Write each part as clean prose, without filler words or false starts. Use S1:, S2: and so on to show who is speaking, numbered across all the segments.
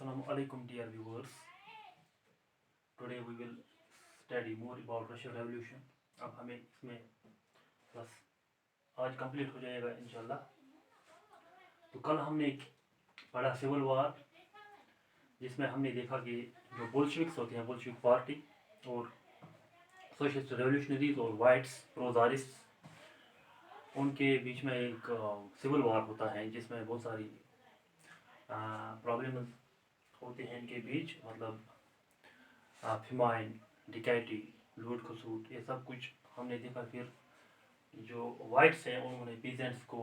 S1: Assalamu alaikum dear viewers. Today we will study more about Russian Revolution. अब हमें इसमें बस आज कंप्लीट हो जाएगा इंशाल्लाह। तो कल हमने पढ़ा सिविल वार, जिसमें हमने देखा कि जो बोल्शेविक्स होते हैं, बोल्शेविक पार्टी और सोशलिस्ट रेवोल्यूशनरीज और वाइट्स प्रोजारिस्ट, उनके बीच में एक सिविल वार होता है जिसमें बहुत सारी प्रॉब्लम होते हैं इनके बीच, मतलब फिमाइन, डिकैटी, लूट खसूट, ये सब कुछ हमने देखा। फिर जो वाइट्स हैं उन्होंने पीजेंट्स को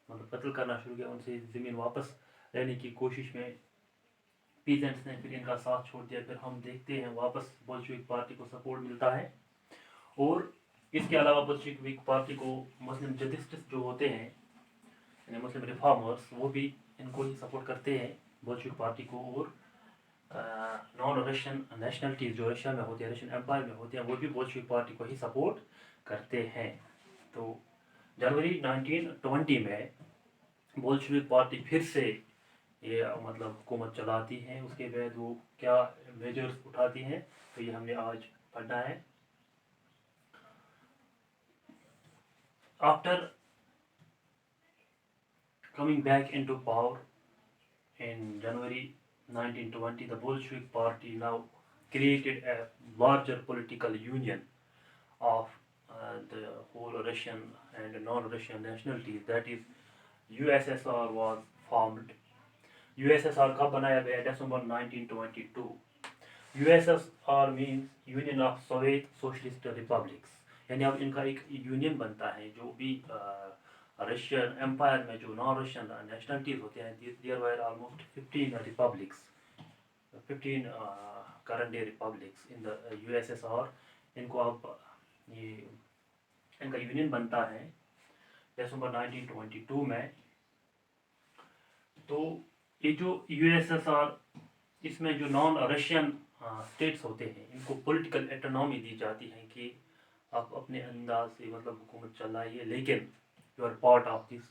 S1: मतलब कत्ल करना शुरू किया, उनसे ज़मीन वापस लेने की कोशिश में पीजेंट्स ने फिर इनका साथ छोड़ दिया। फिर हम देखते हैं वापस बोल्शेविक पार्टी को सपोर्ट मिलता है, और इसके अलावा बोल्शेविक पार्टी को मुस्लिम जदिस्टिस्ट जो होते हैं यानी मुस्लिम रिफॉर्मर्स, वो भी इनको ही सपोर्ट करते हैं बोल्शेविक पार्टी को। और नॉन रशियन नेशनलिटीज जो रशिया में होती है, रशियन एम्पायर में होती हैं, वो भी बोल्शेविक पार्टी को ही सपोर्ट करते हैं। तो जनवरी 1920 में बोल्शेविक पार्टी फिर से ये मतलब हुकूमत चलाती है। उसके बाद वो क्या मेजर्स उठाती हैं, तो ये हमने आज पढ़ना है। After coming back into power in January 1920, the Bolshevik Party now created a larger political union of the whole Russian and non-Russian nationalities. That is, USSR was formed. USSR कब बनाया गया? December 1922. USSR means Union of Soviet Socialist Republics, यानी अब इनका एक union बनता है। जो भी रशियन एम्पायर में जो नॉन रशियन नेशनलिटीज होते हैं, there were almost 15 republics, 15 current day republics in the USSR. इनको अब ये इनका यूनियन बनता है दिसंबर 1922 में। तो ये जो यूएसएसआर, इसमें जो नॉन रशियन स्टेट्स होते हैं, इनको पॉलिटिकल ऑटोनॉमी दी जाती है कि आप अपने अंदाज से मतलब हुकूमत चलाइए, लेकिन you are part of this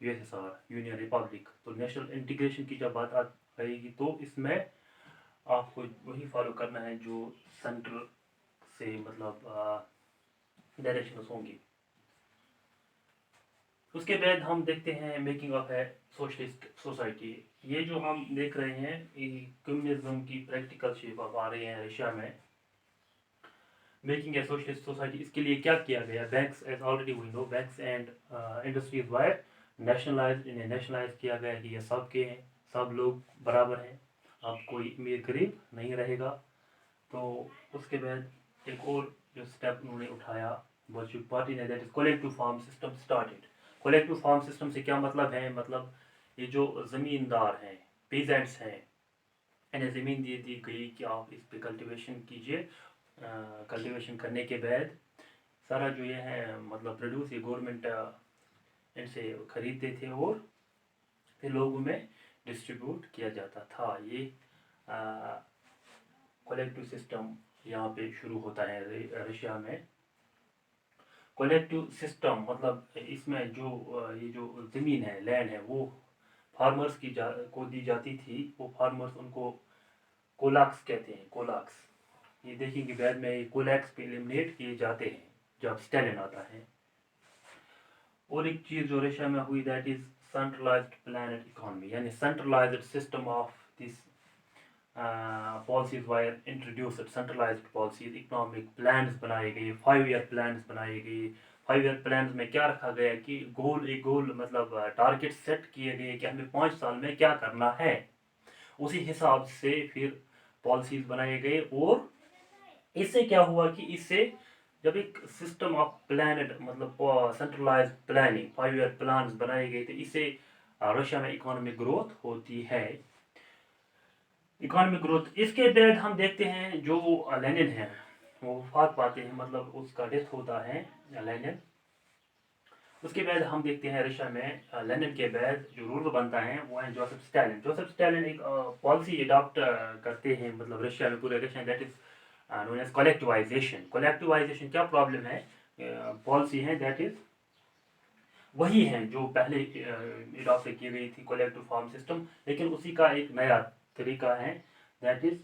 S1: USSR union republic. तो नेशनल इंटीग्रेशन की जब बात आएगी तो इसमें आपको वही फॉलो करना है जो सेंटर से मतलब डायरेक्शंस होंगी। उसके बाद हम देखते हैं making of A socialist society. ये जो हम देख रहे हैं, ये कम्युनिज्म की प्रैक्टिकल शेप अब आ रही है रशिया में। मेकिंग ए सोशलिस्ट सोसाइटी, इसके लिए क्या किया गया? Banks, as already we know, banks and industries were nationalised. इन्हें नेशनलाइज किया गया कि ये सबके हैं, सब लोग बराबर हैं, अब कोई अमीर गरीब नहीं रहेगा। तो उसके बाद एक और जो स्टेप उन्होंने उठाया बोल्शेविक पार्टी ने, that is collective farm system started. Collective farm system से क्या मतलब है? मतलब ये जो ज़मींदार हैं, पीजेंट्स हैं, इन्हें ज़मीन दी गई कि आप इस पे कल्टिवेशन कीजिए। कल्टिवेशन करने के बाद सारा जो ये है मतलब प्रोड्यूस, ये गवर्नमेंट इनसे खरीदते थे और फिर लोगों में डिस्ट्रीब्यूट किया जाता था। ये कलेक्टिव सिस्टम यहाँ पे शुरू होता है रशिया में। कलेक्टिव सिस्टम मतलब इसमें जो ये जो ज़मीन है, लैंड है, वो फार्मर्स को दी जाती थी। वो फार्मर्स, उनको कोलाक्स कहते हैं, कोलाक्स। ये देखेंगे बाद में, ये कोलैक्स पे एलिमिनेट किए जाते हैं जब स्टालिन आता है। और एक चीज़ जो रशिया में हुई, that is centralised planned economy, यानी centralised system of this policies were introduced. Centralised policies, economic plans बनाए गए, 5 ईयर प्लान्स बनाए गए। 5 ईयर प्लान्स में क्या रखा गया कि एक गोल मतलब टारगेट सेट किए गए कि हमें 5 साल में क्या करना है। उसी हिसाब से फिर पॉलिसीज बनाए गए। और इससे क्या हुआ कि इससे जब एक सिस्टम ऑफ प्लानड मतलब सेंट्रलाइज्ड प्लानिंग, 5 ईयर प्लान्स बनाए गए थे, इससे रशिया में इकोनॉमिक ग्रोथ होती है। इकोनॉमिक ग्रोथ, इसके बाद हम देखते हैं जो लेनिन है वो वफात पाते हैं, मतलब उसका डेथ होता है लेनिन। उसके बाद हम देखते हैं रशिया में लेनिन के बाद जो रूलर बनता है वो है जोसेफ स्टालिन। जोसेफ स्टालिन एक पॉलिसी अडॉप्ट करते हैं मतलब रशिया में, पूरे Russia, that is known as collectivisation. Collectivisation क्या प्रॉब्लम है? पॉलिसी है दैट इज वही है जो पहले अडॉप्ट की गई थी, कलेक्टिव फार्म सिस्टम, लेकिन उसी का एक नया तरीका है, that is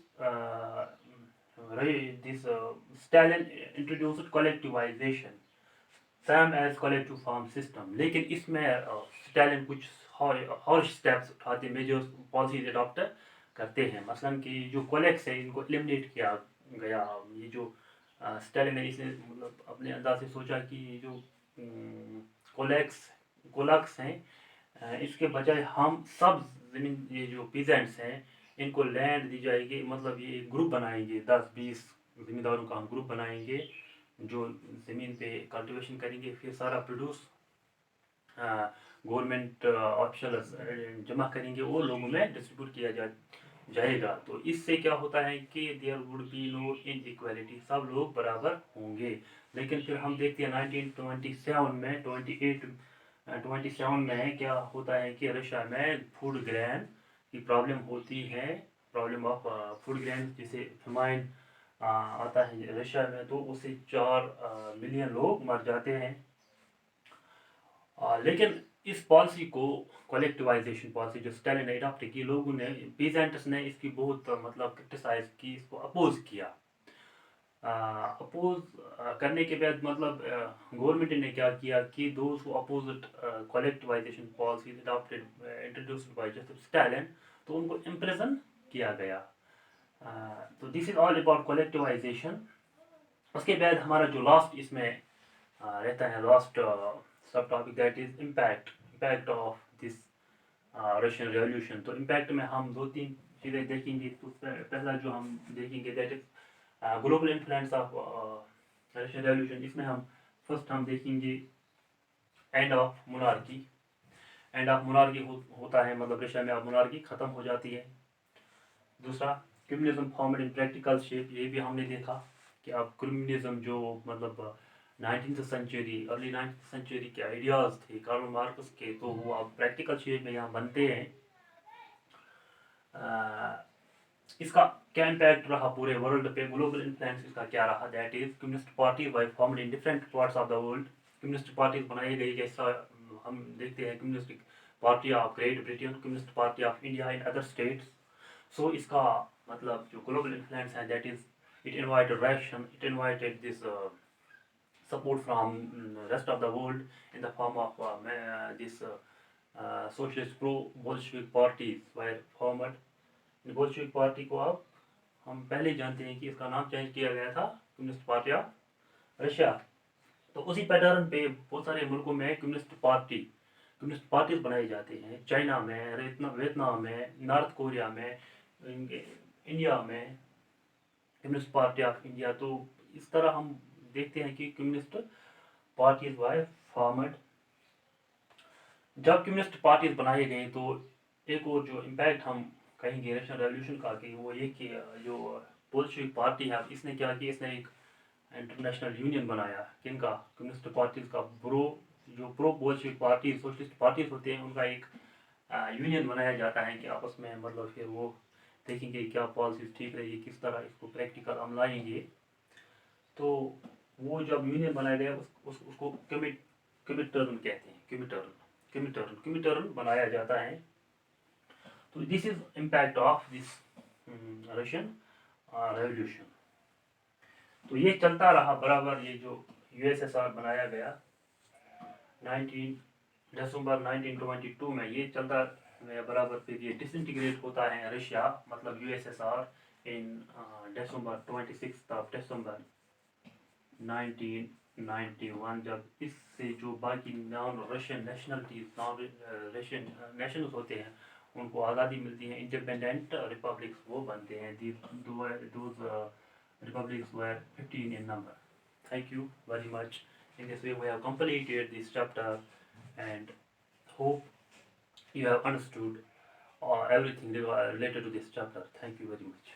S1: this Stalin introduced collectivization same as collective farm system, लेकिन इसमें स्टालिन कुछ हॉर्श स्टेप्स उठाते, मेजर्स पॉलिसीज अडॉप्ट करते हैं। मसलन कि जो कोलेक्स है इनको एलिमिनेट किया गया। ये जो स्टालिन ने इसने मतलब अपने अंदाज से सोचा कि ये जो कोलक्स हैं इसके बजाय हम सब ज़मीन, ये जो पीजेंट्स हैं इनको लैंड दी जाएगी, मतलब ये एक ग्रुप बनाएंगे, 10-20 ज़मींदारों का हम ग्रुप बनाएंगे जो ज़मीन पे कल्टीवेशन करेंगे, फिर सारा प्रोड्यूस गवर्नमेंट ऑफिशियल जमा करेंगे और लोगों में डिस्ट्रीब्यूट किया जाएगा। तो इससे क्या होता है कि there would be no inequality, सब लोग बराबर होंगे। लेकिन फिर हम देखते हैं 1927 में 27 में क्या होता है कि रशिया में फूड ग्रेन की प्रॉब्लम होती है, प्रॉब्लम ऑफ फूड ग्रेन, जिसे फेमाइन आता है रशिया में, तो उससे 4 मिलियन लोग मर जाते हैं। लेकिन इस पॉलिसी को, कलेक्टिवाइजेशन पॉलिसी जो स्टालिन ने अडॉप्ट की, लोगों ने, पीजेंट्स ने इसकी बहुत मतलब क्रिटिसाइज की, इसको अपोज किया। अपोज करने के बाद मतलब गवर्नमेंट ने क्या किया कि those who opposed collectivisation policy adopted introduced by Joseph Stalin, तो उनको इम्प्रिजन किया गया। तो this is all about collectivisation. उसके बाद हमारा जो लास्ट इसमें रहता है, लास्ट सब topic, that is impact of this Russian revolution. तो इम्पैक्ट में हम 2-3 चीज़ें देखेंगे। तो पहला जो हम देखेंगे that is global influence of Russian revolution. इसमें हम फर्स्ट हम देखेंगे end of monarchy. End of monarchy होता है मतलब रशिया में अब मोनार्की ख़त्म हो जाती है। दूसरा, communism formed in practical shape, ये भी हमने देखा कि अब कम्युनिज्म जो मतलब 19th century, early 19th century के आइडियाज़ थे कार्ल मार्क्स के, तो वो अब प्रैक्टिकल शेप में यहाँ बनते हैं। इसका क्या इम्पैक्ट रहा पूरे वर्ल्ड पे, ग्लोबल इन्फ्लुएंस इसका क्या रहा, that is communist party were formed in different parts of the world. Communist parties बनाई गई, जैसा हम देखते हैं communist party of Great Britain, communist party of India in other states. So इसका मतलब जो ग्लोबल इन्फ्लुएंस है, that is it invited Russian, it invited this support from rest of the world in the form of this socialist pro-Bolshevik parties were formed। Bolshevik party को अब हम पहले जानते हैं कि इसका नाम चेंज किया गया था कम्युनिस्ट पार्टी ऑफ रशिया। तो उसी पैटर्न पे बहुत सारे मुल्कों में कम्युनिस्ट पार्टीज बनाए जाते हैं, चाइना में, वियतनाम में, नॉर्थ कोरिया में, इंडिया में कम्युनिस्ट पार्टी ऑफ इंडिया। तो इस तरह हम देखते हैं कि कम्युनिस्ट पार्टीज वाई फॉर्मड। जब कम्युनिस्ट पार्टीज बनाए गए तो एक और जो इम्पैक्ट हम कहेंगे रशियन रेवोल्यूशन का, कि वो ये कि जो बोल्शेविक पार्टी है इसने क्या किया, इसने एक इंटरनेशनल यूनियन बनाया। किनका, कम्युनिस्ट पार्टीज का। जो pro Bolshevik party, socialist parties होते हैं, उनका एक यूनियन बनाया जाता है कि आपस में मतलब फिर वो देखेंगे क्या पॉलिसीज ठीक रहेगी, किस तरह इसको प्रैक्टिकल हम लाएंगे। तो वो जब यूनियन बनाया गया उसको कमिटर्न कहते हैं, कमिटर्न बनाया जाता है। तो this is impact of this Russian revolution. तो ये चलता रहा बराबर। ये जो यूएसएसआर बनाया गया 19 दिसंबर 1922 में, ये चलता बराबर। फिर ये डिसइंटीग्रेट होता है रशिया, मतलब यूएसएसआर, इन दिसंबर 26 दिसंबर 1991, जब इससे जो बाकी नॉन रशियन नेशनल्स होते हैं उनको आज़ादी मिलती है, इंडिपेंडेंट रिपब्लिक्स वो बनते हैं। Those republics were 15 in number. Thank you very much. In this way we have completed this chapter and hope you have understood everything related to this chapter. Thank you very much.